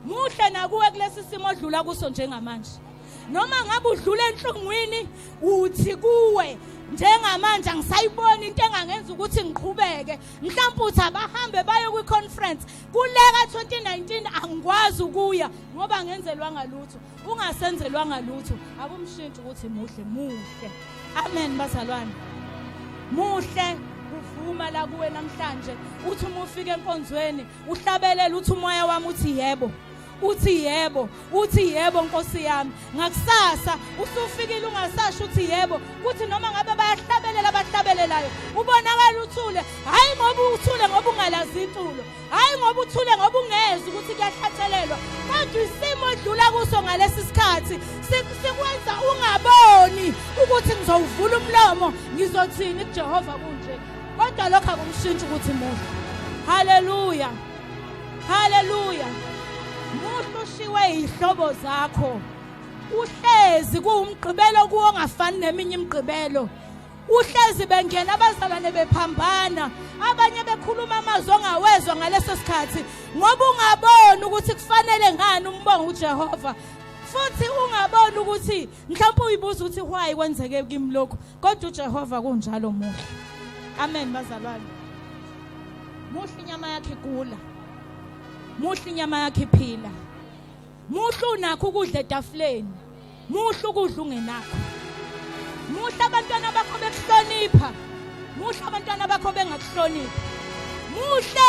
muhle nakuwe kulesi simo odlula kuso njengamanje. Noma ngabe udlula enhlungwini uthi kuwe njengamanje angisayiboni into engangenza ukuthi ngiqhubeke. Mhlawumbe uthi abahambe baye kwi-conference kuleka 2019 angikwazi ukuya ngoba ngenzelwanga lutho. Ungasenzelwanga lutho akumshintsha ukuthi muhle. Amen bazalwane. Muhle uvuma la kuwe namhlanje uthi uma ufika enkonzweni uhlabelele uthi umoya wami uthi yebo. Uthi yebo Nkosi yami. Ngakusasa usufikile ungasasho uthi yebo. Kuthi noma ngabe bayahlabelela abahlabelelayo ubonakala uthule. Hayi ngoba uthule ngoba ungalazi intulo. Hayi ngoba uthule ngoba ungezi ukuthi kuyahlathelelwa. Kodwa isimo odlula kuso ngalesi sikhathi sikwenza ungaboni ukuthi ngizowuvula umlomo ngizothini kuJehova kunje. Kodwa lokho akumshintsha ukuthi muhle. Haleluya. Muhle ushiwe izihlobo zakho. Uhlezi kuumgqibelo kuwo ongafani neminye imigqibelo. Uhlezi bengena abazalwane bephambana. Abanye bekhuluma amazwi ongawezwa ngaleso sikhathi ngoba ungaboni ukuthi kufanele ngani umbonge uJehova. Futhi ungaboni ukuthi mhlawumbe uyibuza ukuthi why kwenzeke kimi lokho. Kodwa uJehova kunjalo muhle. Amen bazalwane. Muhle inyama yakhe igula. Muhle inyama yakhe iphila. Muhle unakho ukudla etafuleni. Muhle ukudla ungenakho. Muhle abantwana bakho bekuhlonipha. Muhle abantwana bakho bengakuhlonipha. Muhle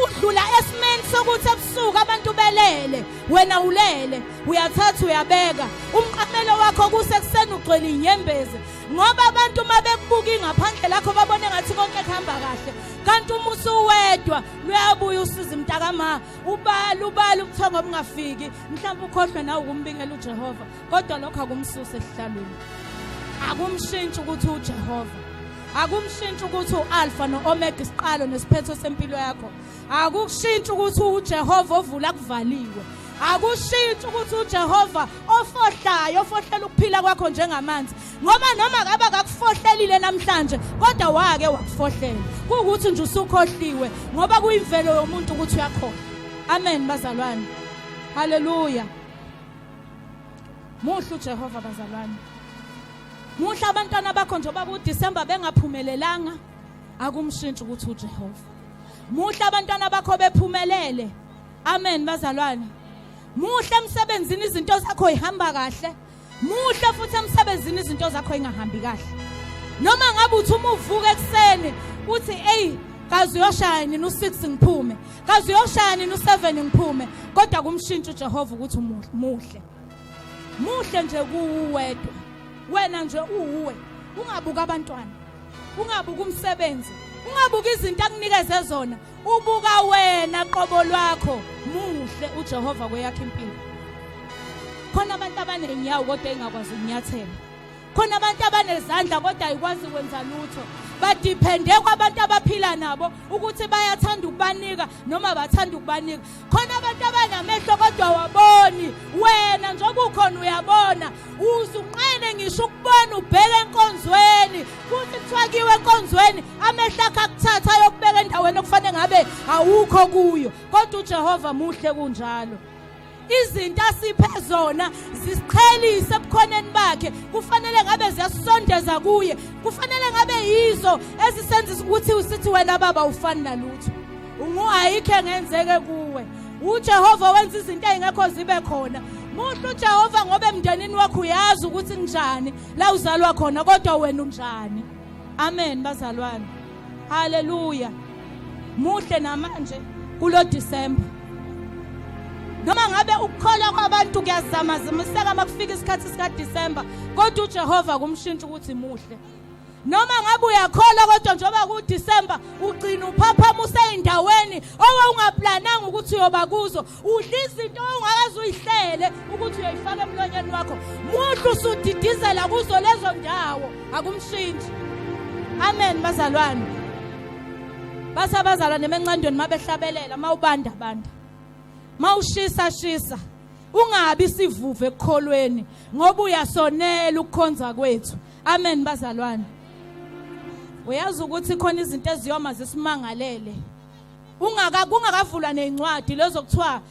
udlula esimeni sokuthi ebusuku abantu belele wena ulele uyathatha uyabeka umqamelo wakho kusekuseni ugcwele inyembezi ngoba abantu mabekubuka ingaphandle lakho babone ngathi konke kuhamba kahle kanti uma usuwedwa luyabuya usiza umntakama ubala ubuthongo obungafiki mhlawumbe ukhohlwe nawe ukumbingela uJehova kodwa lokho akumsusa esihlalweni akumshintsha ukuthi uJehova akumshintsha ukuthi uAlpha noOmega isiqalo nesiphetho sempilo yakho akukushintsha ukuthi uJehova ovula kuvaliwe akushintsha ukuthi uJehova ofohlayo ofohlela ukuphila kwakho njengamanzi ngoba noma ngabe akakufohlelile namhlanje kodwa wake wakufohlela ukuthi nje usukhohliwe ngoba kuyimvelo yomuntu ukuthi uyakhohlwa. Amen bazalwane. Haleluya. Muhle uJehova bazalwane. Muhle abantwana bakho njengoba kuDisemba bengaphumelelanga akumshintsha ukuthi uJehova. Muhle abantwana bakho bephumelele. Amen bazalwane. Muhle emsebenzini izinto zakho ihamba kahle. Muhle futhi emsebenzini izinto zakho ingahambi kahle. Noma ngabe uthi uma uvuka ekseni uthi hey kazi uyoshaya nini u6 ngiphume. Kazi uyoshaya nini u7 ngiphume. Kodwa kumshintsha uJehova ukuthi muhle. Muhle nje kuwedwa. Wena nje uwe ungabuka abantwana ungabuka umsebenzi ungabuka izinto akunikeze zona ubuka wena qobo lwakho muhle uJehova kweyakhe impilo. Khona abantu abanenyawo kodwa engakwazi ukunyathela. Khona abantu abanezandla kodwa ayikwazi ukwenza lutho. Badepende kwabantu abaphila nabo ukuthi bayathanda ukubanika noma bathanda ukubanika. Khona abantu abanamehlo kodwa waboni wena njengoba ukhona uyabona uzunqene ngisho ukubona ubheke enkonzweni kuthi kuthiwa enkonzweni amehlo akhe akuthatha ayokubeka endaweni okufanele ngabe awukho kuyo kodwa uJehova muhle kunjalo. Izinto asiphe zona zisiqhelise ebukhoneni bakhe kufanele ngabe ziyasondeza kuye kufanele ngabe yizo ezisenza ukuthi usithi wena baba ufani nalutho ayikho ngenzeke kuwe. uJehova wenza izinto ezingekho zibe khona. Muhle uJehova ngoba emndenini wakho uyazi ukuthi njani la uzalwa khona kodwa wena unjani. Amen bazalwane. Haleluya. Muhle namanje kulo December. Noma ngabe ukukholwa kwabantu kuyazama zimiseka makufika isikhathi sika December kodwa uJehova kumshintsha ukuthi muhle. Noma ngabe uyakholwa kodwa njengoba ku December ugcina uphaphama useyindaweni owawungaplananga ukuthi uyoba kuzo udla izinto ongakazi uyihlele ukuthi uyayifaka emlonyeni wakho muhle usudidizela kuzo lezo ndawo akumshintsha. Amen bazalwane. Basabazalwane emencandweni mabehlabelela mawubanda banda mawushisa shisa ungabi sivuve ekukholweni ngoba uyasonela ukukhonza kwethu. Amen bazalwane. Uyazi ukuthi khona izinto eziyoma zisimangalele ungakavulwa nezincwadi lezo kuthiwa